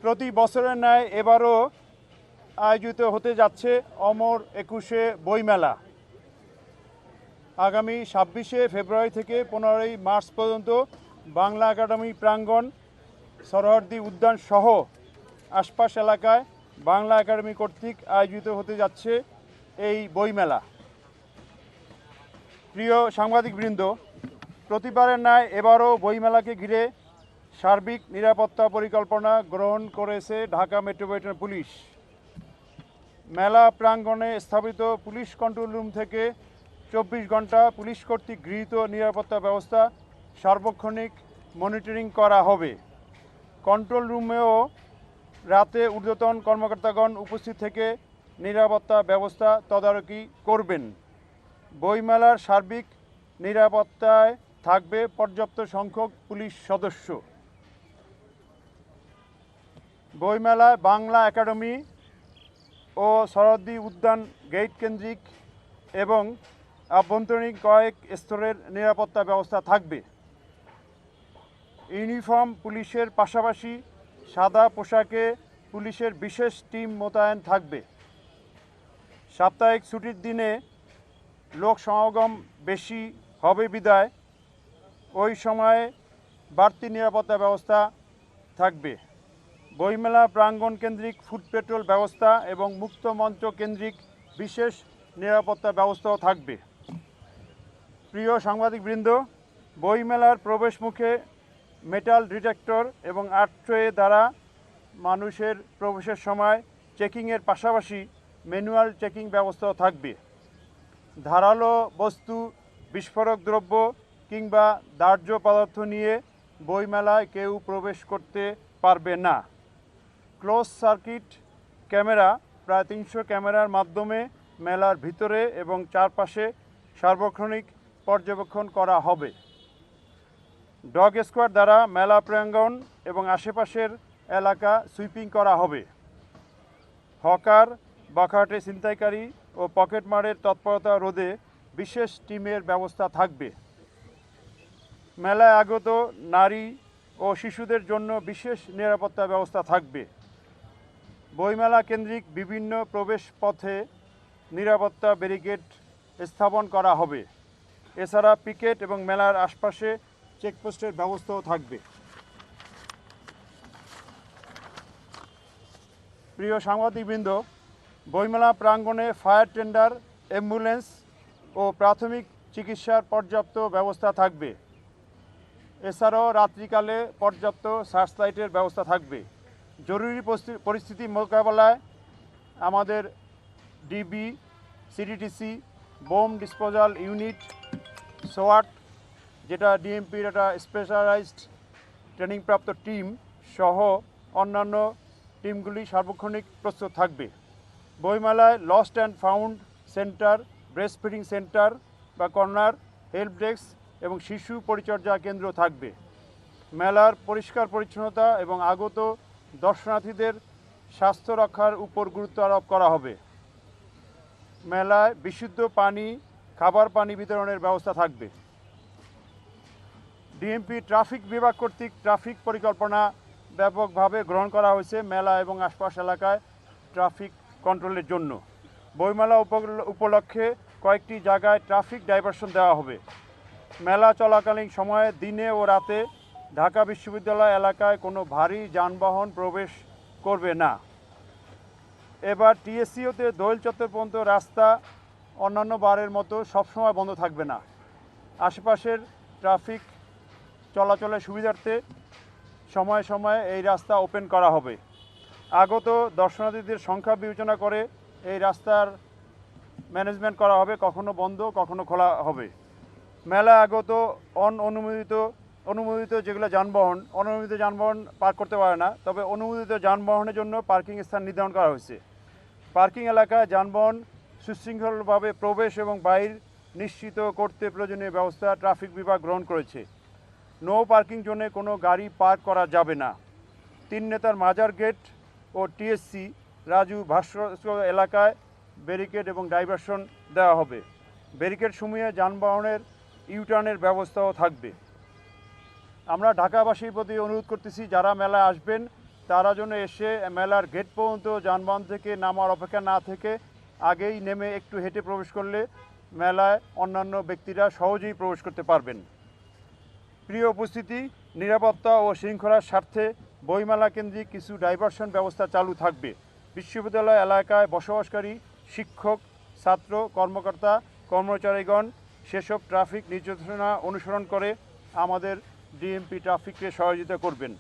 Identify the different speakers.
Speaker 1: প্রতি বছরের ন্যায় এবারও আয়োজিত হতে যাচ্ছে অমর ২১শে বইমেলা। আগামী ২৬শে ফেব্রুয়ারি থেকে ১৫ই মার্চ পর্যন্ত বাংলা একাডেমি প্রাঙ্গণ, সরোয়ার্দী উদ্যান সহ আশপাশ এলাকায় বাংলা একাডেমি কর্তৃক আয়োজিত হতে যাচ্ছে এই বইমেলা। প্রিয় সাংবাদিকবৃন্দ, প্রতিবারের ন্যায় এবারও বইমেলাকে ঘিরে সার্বিক নিরাপত্তা পরিকল্পনা গ্রহণ করেছে ঢাকা মেট্রোপলিটন পুলিশ। মেলা প্রাঙ্গণে স্থাপিত পুলিশ কন্ট্রোল রুম থেকে ২৪ ঘন্টা পুলিশ কর্তৃক গৃহীত নিরাপত্তা ব্যবস্থা সার্বক্ষণিক মনিটরিং করা হবে। কন্ট্রোল রুমেও রাতে ঊর্ধ্বতন কর্মকর্তাগণ উপস্থিত থেকে নিরাপত্তা ব্যবস্থা তদারকি করবেন। বইমেলার সার্বিক নিরাপত্তায় থাকবে পর্যাপ্ত সংখ্যক পুলিশ সদস্য। বইমেলায় বাংলা একাডেমি ও সরোয়ার্দী উদ্যান গেট কেন্দ্রিক এবং আভ্যন্তরীণ কয়েক স্তরের নিরাপত্তা ব্যবস্থা থাকবে। ইউনিফর্ম পুলিশের পাশাপাশি সাদা পোশাকে পুলিশের বিশেষ টিম মোতায়েন থাকবে। সাপ্তাহিক ছুটির দিনে লোক সমাগম বেশি হবে বিধায় ওই সময়ে বাড়তি নিরাপত্তা ব্যবস্থা থাকবে। বইমেলা প্রাঙ্গণ কেন্দ্রিক ফুড পেট্রোল ব্যবস্থা এবং মুক্ত মঞ্চ কেন্দ্রিক বিশেষ নিরাপত্তা ব্যবস্থাও থাকবে। প্রিয় সাংবাদিকবৃন্দ, বইমেলার প্রবেশ মুখে মেটাল ডিটেক্টর এবং আর্ট্রে দ্বারা মানুষের প্রবেশের সময় চেকিংয়ের পাশাপাশি ম্যানুয়াল চেকিং ব্যবস্থাও থাকবে। ধারালো বস্তু, বিস্ফোরক দ্রব্য কিংবা দাহ্য পদার্থ নিয়ে বইমেলায় কেউ প্রবেশ করতে পারবে না। ক্লোজ সার্কিট ক্যামেরা, প্রায় ৩০০ ক্যামেরার মাধ্যমে মেলার ভিতরে এবং চারপাশে সার্বক্ষণিক পর্যবেক্ষণ করা হবে। ডগ স্কোয়াড দ্বারা মেলা প্রাঙ্গণ এবং আশেপাশের এলাকা সুইপিং করা হবে। হকার, বাখাটে ছিনতাইকারী ও পকেটমারের তৎপরতা রোধে বিশেষ টিমের ব্যবস্থা থাকবে। মেলায় আগত নারী ও শিশুদের জন্য বিশেষ নিরাপত্তা ব্যবস্থা থাকবে। বইমেলা কেন্দ্রিক বিভিন্ন প্রবেশ পথে নিরাপত্তা ব্যারিকেড স্থাপন করা হবে। এছাড়া পিকেট এবং মেলার আশপাশে চেকপোস্টের ব্যবস্থাও থাকবে। প্রিয় সাংবাদিকবৃন্দ, বইমেলা প্রাঙ্গণে ফায়ার টেন্ডার, অ্যাম্বুলেন্স ও প্রাথমিক চিকিৎসার পর্যাপ্ত ব্যবস্থা থাকবে। এছাড়াও রাত্রিকালে পর্যাপ্ত সার্চ লাইটের ব্যবস্থা থাকবে। জরুরি পরিস্থিতি মোকাবেলায় আমাদের ডিবি, সিডিটিসি, বোম ডিসপোজাল ইউনিট, সোয়াট, যেটা ডিএমপির একটা স্পেশালাইজড ট্রেনিংপ্রাপ্ত টিম সহ অন্যান্য টিমগুলি সার্বক্ষণিক প্রস্তুত থাকবে। বইমেলায় lost and found centre, breast feeding centre বা কর্নার, হেল্প ডেস্ক এবং শিশু পরিচর্যা কেন্দ্র থাকবে। মেলার পরিষ্কার পরিচ্ছন্নতা এবং আগত দর্শনার্থীদের স্বাস্থ্য রক্ষার উপর গুরুত্ব আরোপ করা হবে। মেলায় বিশুদ্ধ পানি, খাবার পানি বিতরণের ব্যবস্থা থাকবে। ডিএমপি ট্রাফিক বিভাগ কর্তৃক ট্রাফিক পরিকল্পনা ব্যাপকভাবে গ্রহণ করা হয়েছে মেলা এবং আশপাশ এলাকায় ট্রাফিক কন্ট্রোলের জন্য। বইমেলা উপলক্ষে কয়েকটি জায়গায় ট্রাফিক ডাইভারশন দেওয়া হবে। মেলা চলাকালীন সময়ে দিনে ও রাতে ঢাকা বিশ্ববিদ্যালয় এলাকায় কোনো ভারী যানবাহন প্রবেশ করবে না। এবার টিএসসিওতে দোয়েল চত্বর পর্যন্ত রাস্তা অন্যান্য বারের মতো সবসময় বন্ধ থাকবে না। আশেপাশের ট্রাফিক চলাচলের সুবিধার্থে সময়ে সময়ে এই রাস্তা ওপেন করা হবে। আগত দর্শনার্থীদের সংখ্যা বিবেচনা করে এই রাস্তার ম্যানেজমেন্ট করা হবে, কখনো বন্ধ কখনো খোলা হবে। মেলা আগত অনুমোদিত যেগুলো যানবাহন, অনুমোদিত যানবাহন পার্ক করতে পারে না, তবে অনুমোদিত যানবাহনের জন্য পার্কিং স্থান নির্ধারণ করা হয়েছে। পার্কিং এলাকায় যানবাহন সুশৃঙ্খলভাবে প্রবেশ এবং বাইর নিশ্চিত করতে প্রয়োজনীয় ব্যবস্থা ট্রাফিক বিভাগ গ্রহণ করেছে। নো পার্কিং জোনে কোনো গাড়ি পার্ক করা যাবে না। 3 নেতার মাজার গেট ও টিএসসি রাজু ভাস্কর্য এলাকায় ব্যারিকেড এবং ডাইভারশন দেওয়া হবে। ব্যারিকেড সমূহে যানবাহনের ইউটার্নের ব্যবস্থাও থাকবে। আমরা ঢাকাবাসীর প্রতি অনুরোধ করতেছি, যারা মেলায় আসবেন তারা যেন এসে মেলার গেট পর্যন্ত যানবাহন থেকে নামার অপেক্ষা না থেকে আগেই নেমে একটু হেঁটে প্রবেশ করলে মেলায় অন্যান্য ব্যক্তিরা সহজেই প্রবেশ করতে পারবেন। প্রিয় উপস্থিতি, নিরাপত্তা ও শৃঙ্খলার স্বার্থে বইমেলা কেন্দ্রিক কিছু ডাইভারশন ব্যবস্থা চালু থাকবে। বিশ্ববিদ্যালয় এলাকায় বসবাসকারী শিক্ষক, ছাত্র, কর্মকর্তা, কর্মচারীগণ সেসব ট্রাফিক নির্দেশনা অনুসরণ করে আমাদের ডিএমপি ট্রাফিককে সহযোগিতা করবেন।